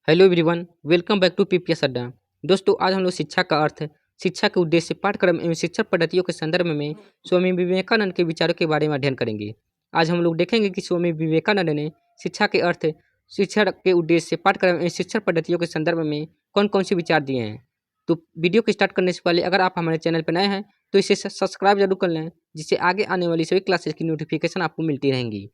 Hello everyone, welcome back to PPS Adda. दोस्तों, आज हम लोग शिक्षा का अर्थ, शिक्षा के उद्देश्य, पाठ्यक्रम एवं शिक्षा पद्धतियों के संदर्भ में स्वामी विवेकानंद के विचारों के बारे में अध्ययन करेंगे। आज हम लोग देखेंगे कि स्वामी विवेकानंद ने शिक्षा के अर्थ, शिक्षा के उद्देश्य, पाठ्यक्रम एवं शिक्षा पद्धतियों के संदर्भ में कौन कौन से विचार दिए हैं। तो वीडियो को स्टार्ट करने से पहले अगर आप हमारे चैनल पर नए हैं तो इसे सब्सक्राइब जरूर कर लें, जिससे आगे आने वाली सभी क्लासेस की नोटिफिकेशन आपको मिलती रहेंगी।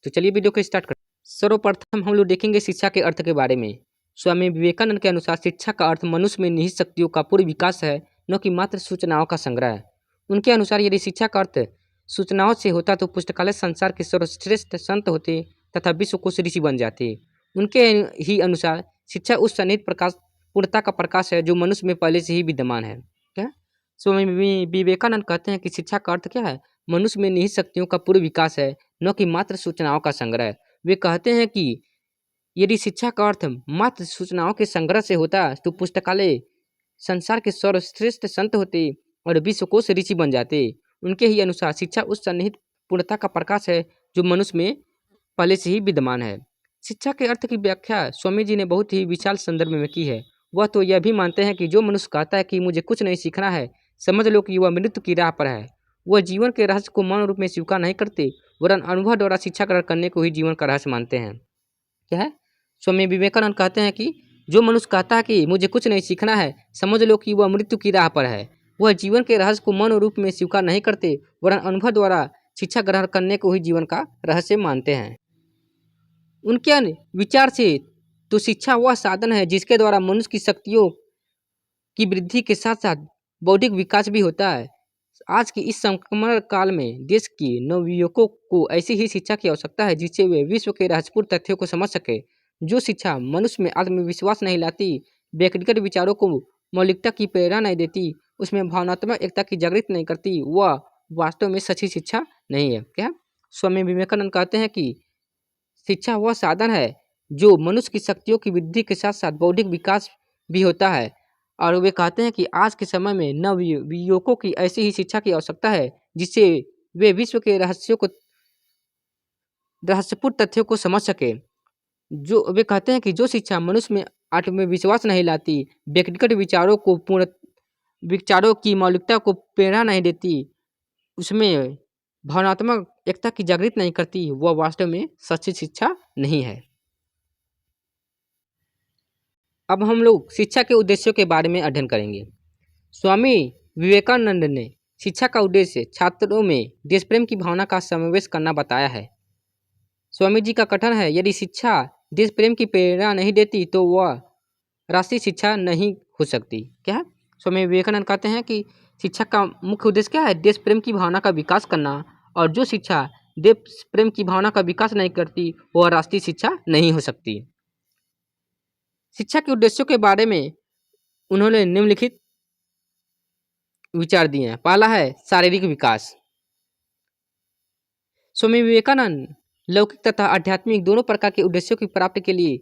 तो चलिए वीडियो को स्टार्ट करें। सर्वप्रथम हम लोग देखेंगे शिक्षा के अर्थ के बारे में। स्वामी विवेकानंद के अनुसार शिक्षा का अर्थ मनुष्य में निहित शक्तियों का पूर्ण विकास है, न कि मात्र सूचनाओं का संग्रह है। उनके अनुसार यदि शिक्षा का अर्थ सूचनाओं से होता तो पुस्तकालय संसार के सर्वश्रेष्ठ संत होते तथा विश्व को ऋषि बन जाते। उनके ही अनुसार शिक्षा उस सन्निहित प्रकाश, पूर्णता का प्रकाश है जो मनुष्य में पहले से ही विद्यमान है। क्या स्वामी विवेकानंद कहते हैं कि शिक्षा का अर्थ क्या है? मनुष्य में निहित शक्तियों का पूर्ण विकास है, न कि मात्र सूचनाओं का संग्रह। वे कहते हैं कि यदि शिक्षा का अर्थ मात्र सूचनाओं के संग्रह से होता तो पुस्तकालय संसार के सर्वश्रेष्ठ संत होते और विश्वकोश ऋषि बन जाते। उनके ही अनुसार शिक्षा उस सन्निहित पूर्णता का प्रकाश है जो मनुष्य में पहले से ही विद्यमान है। शिक्षा के अर्थ की व्याख्या स्वामी जी ने बहुत ही विशाल संदर्भ में की है। वह तो यह भी मानते हैं कि जो मनुष्य कहता है कि मुझे कुछ नहीं सीखना है, समझ लो कि वह मृत्यु की राह पर है। वह जीवन के रहस्य को मौन रूप में स्वीकार नहीं करते, वरन अनुभव द्वारा शिक्षा ग्रहण करने को ही जीवन का रहस्य मानते हैं। क्या है? स्वामी विवेकानंद कहते हैं कि जो मनुष्य कहता है कि मुझे कुछ नहीं सीखना है, समझ लो कि वह मृत्यु की राह पर है। वह जीवन के रहस्य को मौन रूप में स्वीकार नहीं करते, वरन अनुभव द्वारा शिक्षा ग्रहण करने को ही जीवन का रहस्य मानते हैं। उनके विचार से तो शिक्षा वह साधन है जिसके द्वारा मनुष्य की शक्तियों की वृद्धि के साथ साथ बौद्धिक विकास भी होता है। आज की इस संक्रमण काल में देश के नवयुवकों को ऐसी ही शिक्षा की आवश्यकता है जिससे वे विश्व के रहस्यपूर्ण तथ्यों को समझ सके। जो शिक्षा मनुष्य में आत्मविश्वास नहीं लाती, व्यक्तिगत विचारों को मौलिकता की प्रेरणा नहीं देती, उसमें भावनात्मक एकता की जागृत नहीं करती, वह वास्तव में सच्ची शिक्षा नहीं है। क्या स्वामी विवेकानंद कहते हैं कि शिक्षा वह साधन है जो मनुष्य की शक्तियों की वृद्धि के साथ साथ बौद्धिक विकास भी होता है। और वे कहते हैं कि आज के समय में नवयुवकों की ऐसी ही शिक्षा की आवश्यकता है जिससे वे विश्व के रहस्यपूर्ण तथ्यों को समझ सके। जो वे कहते हैं कि जो शिक्षा मनुष्य में आत्मविश्वास नहीं लाती, व्यक्तिगत विचारों की मौलिकता को प्रेरणा नहीं देती, उसमें भावनात्मक एकता की जागृत नहीं करती, वह वास्तव में सच्ची शिक्षा नहीं है। अब हम लोग शिक्षा के उद्देश्यों के बारे में अध्ययन करेंगे। स्वामी विवेकानंद ने शिक्षा का उद्देश्य छात्रों में देश प्रेम की भावना का समावेश करना बताया है। स्वामी जी का कथन है, यदि शिक्षा देश प्रेम की प्रेरणा नहीं देती तो वह राष्ट्रीय शिक्षा नहीं हो सकती। क्या है? स्वामी विवेकानंद कहते हैं कि शिक्षा का मुख्य उद्देश्य क्या है? देश प्रेम की भावना का विकास करना, और जो शिक्षा देश प्रेम की भावना का विकास नहीं करती वह राष्ट्रीय शिक्षा नहीं हो सकती। शिक्षा के उद्देश्यों के बारे में उन्होंने निम्नलिखित विचार दिए हैं। पहला है शारीरिक विकास। स्वामी विवेकानंद लौकिक तथा आध्यात्मिक दोनों प्रकार के उद्देश्यों की प्राप्ति के लिए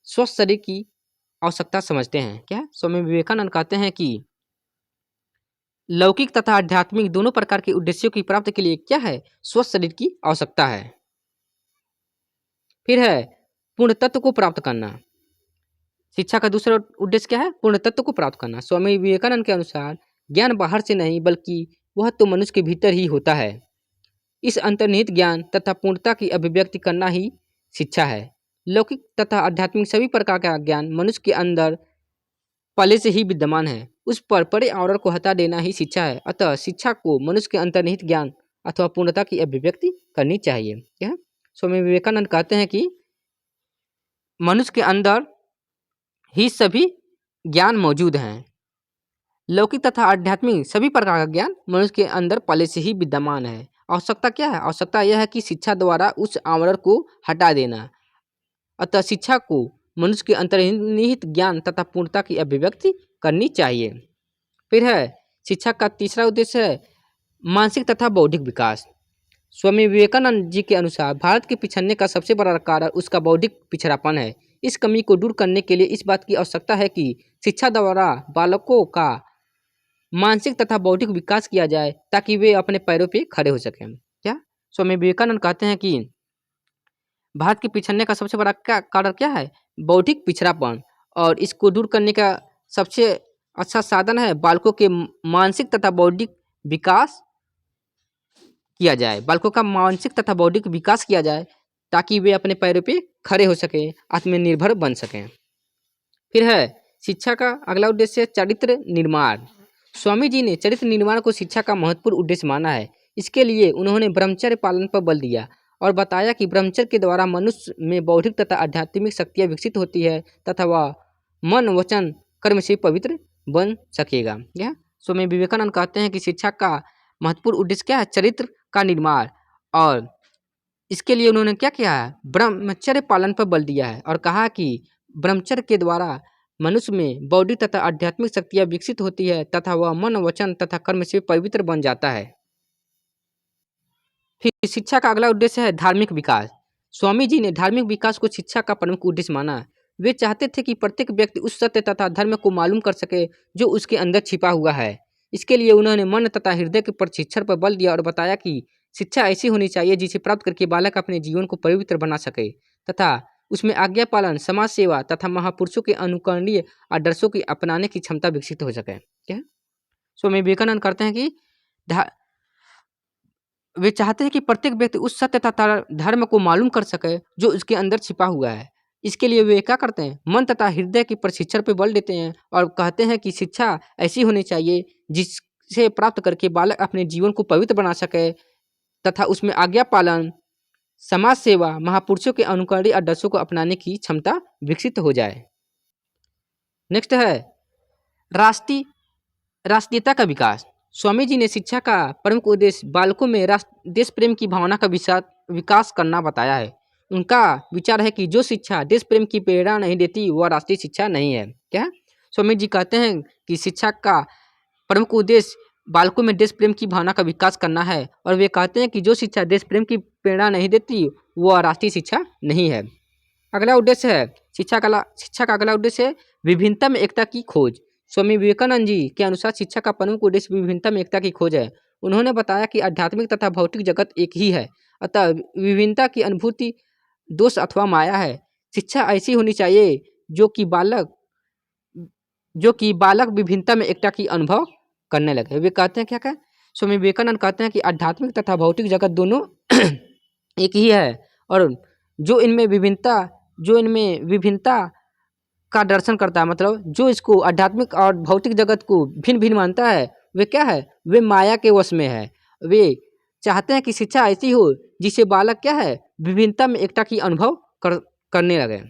स्वस्थ शरीर की आवश्यकता समझते हैं। क्या स्वामी विवेकानंद कहते हैं कि लौकिक तथा आध्यात्मिक दोनों प्रकार के उद्देश्यों की प्राप्ति के लिए क्या है? स्वस्थ शरीर की आवश्यकता है। फिर है पूर्ण तत्व को प्राप्त करना। शिक्षा का दूसरा उद्देश्य क्या है? पूर्ण तत्व को प्राप्त करना। स्वामी विवेकानंद के अनुसार ज्ञान बाहर से नहीं बल्कि वह तो मनुष्य के भीतर ही होता है। इस अंतर्निहित ज्ञान तथा पूर्णता की अभिव्यक्ति करना ही शिक्षा है। लौकिक तथा आध्यात्मिक सभी प्रकार का ज्ञान मनुष्य के अंदर पहले से ही विद्यमान है, उस पर परे आवरण को हटा देना ही शिक्षा है। अतः शिक्षा को मनुष्य के अंतर्निहित ज्ञान अथवा पूर्णता की अभिव्यक्ति करनी चाहिए। क्या स्वामी विवेकानंद कहते हैं कि मनुष्य के अंदर ही सभी ज्ञान मौजूद हैं। लौकिक तथा आध्यात्मिक सभी प्रकार का ज्ञान मनुष्य के अंदर पहले से ही विद्यमान है। आवश्यकता क्या है? आवश्यकता यह है कि शिक्षा द्वारा उस आवरण को हटा देना। अतः शिक्षा को मनुष्य के अंतर्निहित ज्ञान तथा पूर्णता की अभिव्यक्ति करनी चाहिए। फिर है शिक्षा का तीसरा उद्देश्य है मानसिक तथा बौद्धिक विकास। स्वामी विवेकानंद जी के अनुसार भारत के पिछड़ने का सबसे बड़ा कारण उसका बौद्धिक पिछड़ापन है। इस कमी को दूर करने के लिए इस बात की आवश्यकता है कि शिक्षा द्वारा बालकों का मानसिक तथा बौद्धिक विकास किया जाए ताकि वे अपने पैरों पर खड़े हो सकें। क्या स्वामी विवेकानंद कहते हैं कि भारत के पिछड़ने का सबसे बड़ा कारण क्या है? बौद्धिक पिछड़ापन। और इसको दूर करने का सबसे अच्छा साधन है बालकों के मानसिक तथा बौद्धिक विकास किया जाए। बालकों का मानसिक तथा बौद्धिक विकास किया जाए ताकि वे अपने पैरों पे खड़े हो सकें, आत्मनिर्भर बन सकें। फिर है शिक्षा का अगला उद्देश्य चरित्र निर्माण। स्वामी जी ने चरित्र निर्माण को शिक्षा का महत्वपूर्ण उद्देश्य माना है। इसके लिए उन्होंने ब्रह्मचर्य पालन पर बल दिया और बताया कि ब्रह्मचर्य के द्वारा मनुष्य में बौद्धिक तथा आध्यात्मिक शक्तियाँ विकसित होती है तथा वह मन वचन कर्म से पवित्र बन सकेगा। यह स्वामी विवेकानंद कहते हैं कि शिक्षा का महत्वपूर्ण उद्देश्य क्या है? चरित्र का निर्माण। और इसके लिए उन्होंने क्या किया है? ब्रह्मचर्य पालन पर बल दिया है और कहा कि ब्रह्मचर्य के द्वारा मनुष्य में बौद्धिक तथा आध्यात्मिक शक्तियाँ विकसित होती है तथा वह मन वचन तथा कर्म से पवित्र बन जाता है। फिर शिक्षा का अगला उद्देश्य है धार्मिक विकास। स्वामी जी ने धार्मिक विकास को शिक्षा का प्रमुख उद्देश्य माना। वे चाहते थे कि प्रत्येक व्यक्ति उस सत्य तथा धर्म को मालूम कर सके जो उसके अंदर छिपा हुआ है। इसके लिए उन्होंने मन तथा हृदय के प्रशिक्षण पर बल दिया और बताया कि शिक्षा ऐसी होनी चाहिए जिसे प्राप्त करके बालक अपने जीवन को पवित्र बना सके तथा उसमें आज्ञा पालन, समाज सेवा तथा महापुरुषों के अनुकरणीय आदर्शों की अपनाने की क्षमता विकसित हो सके। क्या स्वामी विवेकानंद करते हैं कि वे चाहते हैं कि प्रत्येक व्यक्ति उस सत्य तथा धर्म को मालूम कर सके जो उसके अंदर छिपा हुआ है। इसके लिए वे क्या करते हैं? मन तथा हृदय के प्रशिक्षण पर बल देते हैं और कहते हैं कि शिक्षा ऐसी होनी चाहिए जिससे प्राप्त करके बालक अपने जीवन को पवित्र बना सके तथा उसमें आज्ञा पालन, समाज सेवा, महापुरुषों के अनुकरणीय आदर्शों को अपनाने की क्षमता विकसित हो जाए। नेक्स्ट है राष्ट्रीयता का विकास। स्वामी जी ने शिक्षा का प्रमुख उद्देश्य बालकों में देश प्रेम की भावना का विकास करना बताया है। उनका विचार है कि जो शिक्षा देश प्रेम की प्रेरणा नहीं देती वह राष्ट्रीय शिक्षा नहीं है। क्या स्वामी जी कहते हैं कि शिक्षा का प्रमुख उद्देश्य बालकों में देश प्रेम की भावना का विकास करना है और वे कहते हैं कि जो शिक्षा देश प्रेम की प्रेरणा नहीं देती वह राष्ट्रीय शिक्षा नहीं है। अगला उद्देश्य है शिक्षा का अगला उद्देश्य है विभिन्नता में एकता की खोज। स्वामी विवेकानंद जी के अनुसार शिक्षा का प्रमुख उद्देश्य विभिन्नता में एकता की खोज है। उन्होंने बताया कि आध्यात्मिक तथा भौतिक जगत एक ही है, अतः विभिन्नता की अनुभूति दोष अथवा माया है। शिक्षा ऐसी होनी चाहिए जो कि बालक विभिन्नता में एकता की अनुभव करने लगे। वे कहते हैं क्या स्वामी विवेकानंद कहते हैं कि आध्यात्मिक तथा भौतिक जगत दोनों एक ही है और जो इनमें विभिन्नता का दर्शन करता है, मतलब जो इसको आध्यात्मिक और भौतिक जगत को भिन्न भिन्न मानता है, वे क्या है? वे माया के वश में है। वे चाहते हैं कि शिक्षा ऐसी हो जिससे बालक क्या है? विभिन्नता में एकता की अनुभव करने लगे।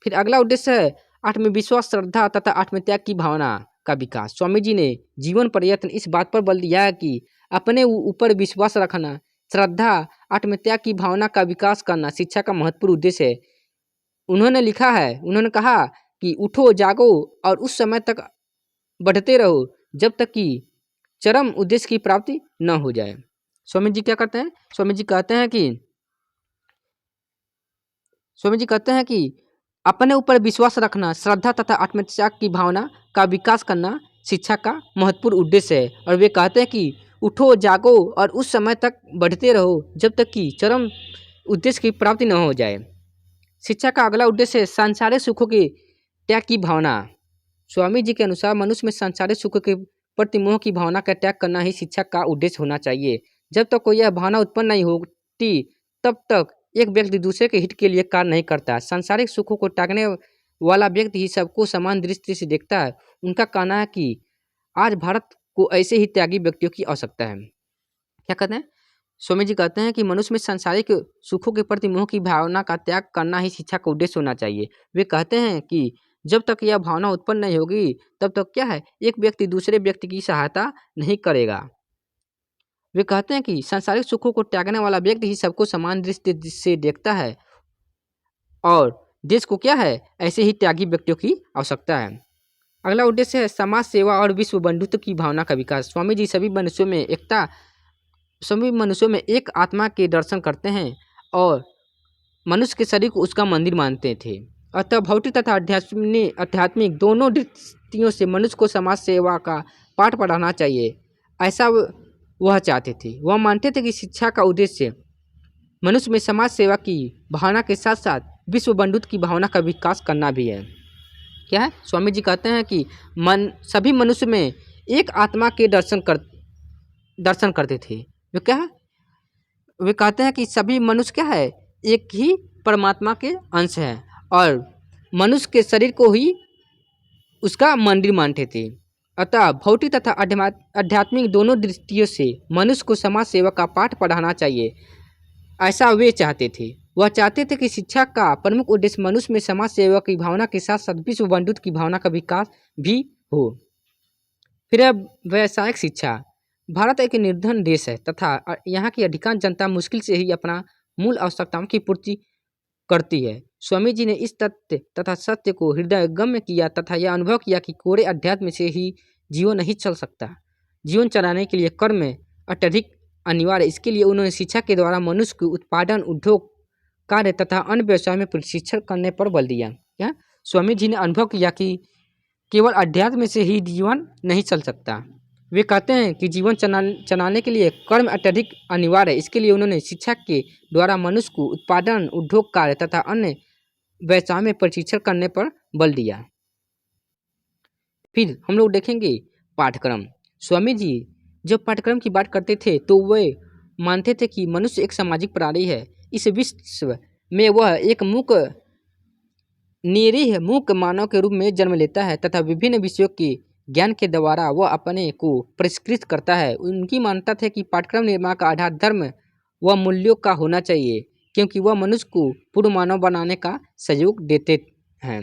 फिर अगला उद्देश्य है आत्मविश्वास, श्रद्धा तथा आत्मत्याग की भावना का विकास। स्वामी जी ने जीवन प्रयत्न इस बात पर बल दिया है कि अपने ऊपर विश्वास रखना, श्रद्धा, आत्मत्याग की भावना का विकास करना शिक्षा का महत्वपूर्ण उद्देश्य है। उन्होंने कहा कि उठो, जागो और उस समय तक बढ़ते रहो जब तक कि चरम उद्देश्य की प्राप्ति न हो जाए। स्वामी जी क्या करते हैं? स्वामी जी कहते हैं कि अपने ऊपर विश्वास रखना, श्रद्धा तथा आत्मत्याग की भावना का विकास करना शिक्षा का महत्वपूर्ण उद्देश्य है और वे कहते हैं कि उठो, जागो और उस समय तक बढ़ते रहो जब तक कि चरम उद्देश्य की प्राप्ति न हो जाए। शिक्षा का अगला उद्देश्य है सांसारिक सुखों के त्याग की भावना। स्वामी जी के अनुसार मनुष्य में सांसारिक सुखों के प्रति मोह की भावना का त्याग करना ही शिक्षा का उद्देश्य होना चाहिए। जब तक कोई यह भावना उत्पन्न नहीं होती तब तक एक व्यक्ति दूसरे के हित के लिए कार्य नहीं करता। सांसारिक सुखों को त्यागने वाला व्यक्ति ही सबको समान दृष्टि से देखता है। उनका कहना है कि आज भारत को ऐसे ही त्यागी व्यक्तियों की आवश्यकता है। क्या कहते हैं? स्वामी जी कहते हैं कि मनुष्य में सांसारिक सुखों के प्रति मोह की भावना का त्याग करना ही शिक्षा का उद्देश्य होना चाहिए। वे कहते हैं कि जब तक यह भावना उत्पन्न नहीं होगी तब तक क्या है? एक व्यक्ति दूसरे व्यक्ति की सहायता नहीं करेगा। वे कहते हैं कि सांसारिक सुखों को त्यागने वाला व्यक्ति ही सबको समान दृष्टि से देखता है और देश को क्या है? ऐसे ही त्यागी व्यक्तियों की आवश्यकता है। अगला उद्देश्य है समाज सेवा और विश्व बंधुत्व की भावना का विकास। स्वामी जी सभी मनुष्यों में एक आत्मा के दर्शन करते हैं और मनुष्य के शरीर को उसका मंदिर मानते थे। अतः भौतिक तथा आध्यात्मिक दोनों दृष्टियों से मनुष्य को समाज सेवा का पाठ पढ़ाना चाहिए, ऐसा वह चाहते थे। वह मानते थे कि शिक्षा का उद्देश्य मनुष्य में समाज सेवा की भावना के साथ साथ विश्व बंधुत्व की भावना का विकास करना भी है। क्या है, स्वामी जी कहते हैं कि सभी मनुष्य में एक आत्मा के दर्शन करते थे। वे क्या है, वे कहते हैं कि सभी मनुष्य क्या है, एक ही परमात्मा के अंश है और मनुष्य के शरीर को ही उसका मंदिर मानते थे। अतः भौतिक तथा आध्यात्मिक दोनों दृष्टियों से मनुष्य को समाज सेवा का पाठ पढ़ाना चाहिए, ऐसा वे चाहते थे। वह चाहते थे कि शिक्षा का प्रमुख उद्देश्य मनुष्य में समाज सेवा की भावना के साथ साथ विश्व बंधुत्व की भावना का विकास भी हो। फिर अब व्यावसायिक शिक्षा। भारत एक निर्धन देश है तथा यहाँ की अधिकांश जनता मुश्किल से ही अपना मूल आवश्यकताओं की पूर्ति करती है। स्वामी जी ने इस तथ्य तथा सत्य को हृदयगम्य किया तथा यह अनुभव किया कि कोरे अध्यात्म से ही जीवन नहीं चल सकता। जीवन चलाने के लिए कर्म अत्यधिक अनिवार्य है। इसके लिए उन्होंने शिक्षा के द्वारा मनुष्य को उत्पादन, उद्योग, कार्य तथा अन्य व्यवसाय में प्रशिक्षण करने पर बल दिया। क्या स्वामी जी ने अनुभव किया कि केवल अध्यात्म से ही जीवन नहीं चल सकता। वे कहते हैं कि जीवन चलाने के लिए कर्म अत्यधिक अनिवार्य है। इसके लिए उन्होंने शिक्षा के द्वारा मनुष्य को उत्पादन, उद्योग, कार्य तथा अन्य व्यवसाय में प्रशिक्षण करने पर बल दिया। फिर हम लोग देखेंगे पाठ्यक्रम। स्वामी जी जब पाठ्यक्रम की बात करते थे तो वे मानते थे कि मनुष्य एक सामाजिक प्राणी है। इस विश्व में वह एक निरीह मूक मानव के रूप में जन्म लेता है तथा विभिन्न विषयों के ज्ञान के द्वारा वह अपने को परिष्कृत करता है। उनकी मान्यता है कि पाठ्यक्रम निर्माण का आधार धर्म व मूल्यों का होना चाहिए, क्योंकि वह मनुष्य को पूर्ण मानव बनाने का सहयोग देते हैं।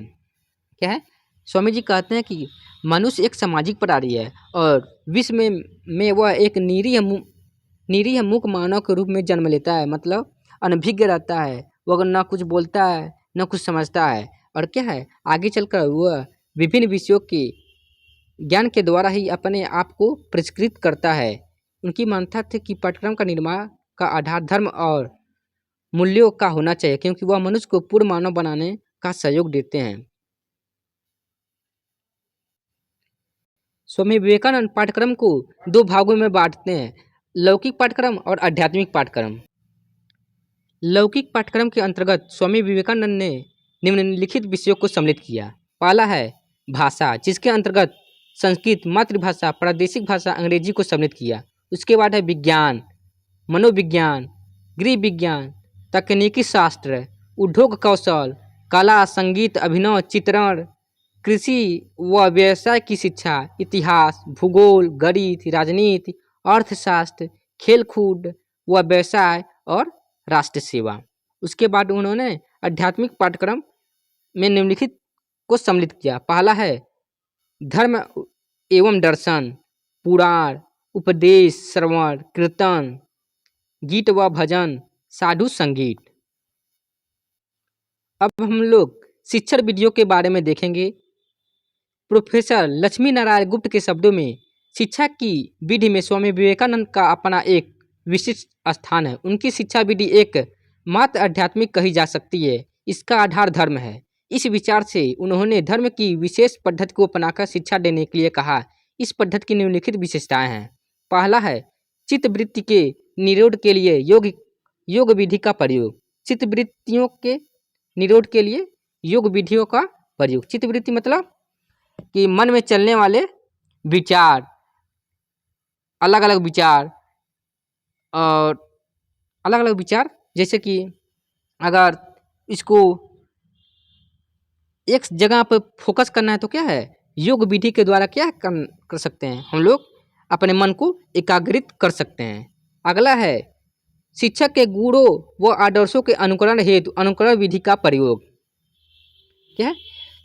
क्या है, स्वामी जी कहते हैं कि मनुष्य एक सामाजिक प्राणी है और विश्व में वह एक निरीह मूक मानव के रूप में जन्म लेता है, मतलब अनभिज्ञ रहता है। वह न कुछ बोलता है न कुछ समझता है और क्या है, आगे चलकर वह विभिन्न विषयों के ज्ञान के द्वारा ही अपने आप को परिष्कृत करता है। उनकी मान्यता थी कि पाठ्यक्रम का निर्माण का आधार धर्म और मूल्यों का होना चाहिए, क्योंकि वह मनुष्य को पूर्ण मानव बनाने का सहयोग देते हैं। स्वामी विवेकानंद पाठ्यक्रम को दो भागों में बांटते हैं, लौकिक पाठ्यक्रम और आध्यात्मिक पाठ्यक्रम। लौकिक पाठ्यक्रम के अंतर्गत स्वामी विवेकानंद ने निम्नलिखित विषयों को सम्मिलित किया। पहला है भाषा, जिसके अंतर्गत संस्कृत, मातृभाषा, प्रादेशिक भाषा, अंग्रेजी को सम्मिलित किया। उसके बाद है विज्ञान, मनोविज्ञान, गृह विज्ञान, तकनीकी शास्त्र, उद्योग कौशल, कला, संगीत, अभिनय, चित्रण, कृषि व व्यवसाय की शिक्षा, इतिहास, भूगोल, गणित, राजनीति, अर्थशास्त्र, खेलकूद व व्यवसाय और राष्ट्र सेवा। उसके बाद उन्होंने आध्यात्मिक पाठ्यक्रम में निम्नलिखित को सम्मिलित किया। पहला है धर्म एवं दर्शन, पुराण, उपदेश, श्रवण, कीर्तन, गीत व भजन, साधु संगीत। अब हम लोग शिक्षण विधियों के बारे में देखेंगे। प्रोफेसर लक्ष्मी नारायण गुप्त के शब्दों में शिक्षा की विधि में स्वामी विवेकानंद का अपना एक विशिष्ट स्थान है। उनकी शिक्षा विधि एक मात्र आध्यात्मिक कही जा सकती है। इसका आधार धर्म है। इस विचार से उन्होंने धर्म की विशेष पद्धति को अपनाकर शिक्षा देने के लिए कहा। इस पद्धति की निम्नलिखित विशेषताएं हैं। पहला है चित्तवृत्ति के निरोध के लिए योग विधि का प्रयोग। चित्तवृत्तियों के निरोध के लिए योग विधियों का प्रयोग। चित्तवृत्ति मतलब कि मन में चलने वाले विचार, अलग अलग विचार और अलग अलग विचार, जैसे कि अगर इसको एक जगह पर फोकस करना है तो क्या है, योग विधि के द्वारा क्या कर सकते हैं, हम लोग अपने मन को एकाग्रित कर सकते हैं। अगला है शिक्षक के गुणों व आदर्शों के अनुकरण हेतु अनुकरण विधि का प्रयोग। क्या है,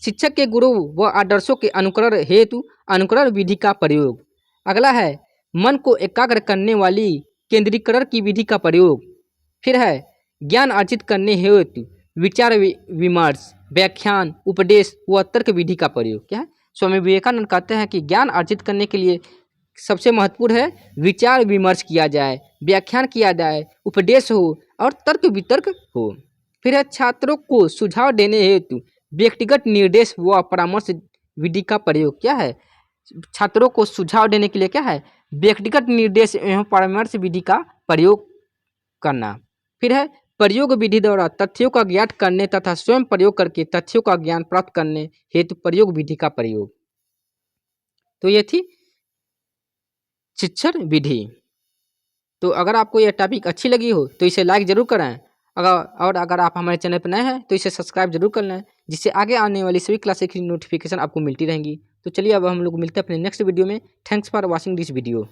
शिक्षक के गुणों व आदर्शों के अनुकरण हेतु अनुकरण विधि का प्रयोग। अगला है मन को एकाग्र करने वाली केंद्रीकरण की विधि का प्रयोग। फिर है ज्ञान अर्जित करने हेतु विचार विमर्श, व्याख्यान, उपदेश व तर्क विधि का प्रयोग। क्या है, स्वामी विवेकानंद कहते हैं कि ज्ञान अर्जित करने के लिए सबसे महत्वपूर्ण है विचार विमर्श किया जाए, व्याख्यान किया जाए, उपदेश हो और तर्क वितर्क हो। फिर है छात्रों को सुझाव देने हेतु व्यक्तिगत निर्देश व परामर्श विधि का प्रयोग। क्या है, छात्रों को सुझाव देने के लिए क्या है, व्यक्तिगत निर्देश एवं परामर्श विधि का प्रयोग करना। फिर है प्रयोग विधि द्वारा तथ्यों का ज्ञात करने तथा स्वयं प्रयोग करके तथ्यों का ज्ञान प्राप्त करने हेतु प्रयोग विधि का प्रयोग। तो ये थी शिक्षण विधि। तो अगर आपको यह टॉपिक अच्छी लगी हो तो इसे लाइक जरूर करें। अगर आप हमारे चैनल पर नए हैं तो इसे सब्सक्राइब जरूर कर लें, जिससे आगे आने वाली सभी क्लासेस की नोटिफिकेशन आपको मिलती रहेंगी। तो चलिए अब हम लोग मिलते हैं अपने नेक्स्ट वीडियो में। Thanks for watching this video.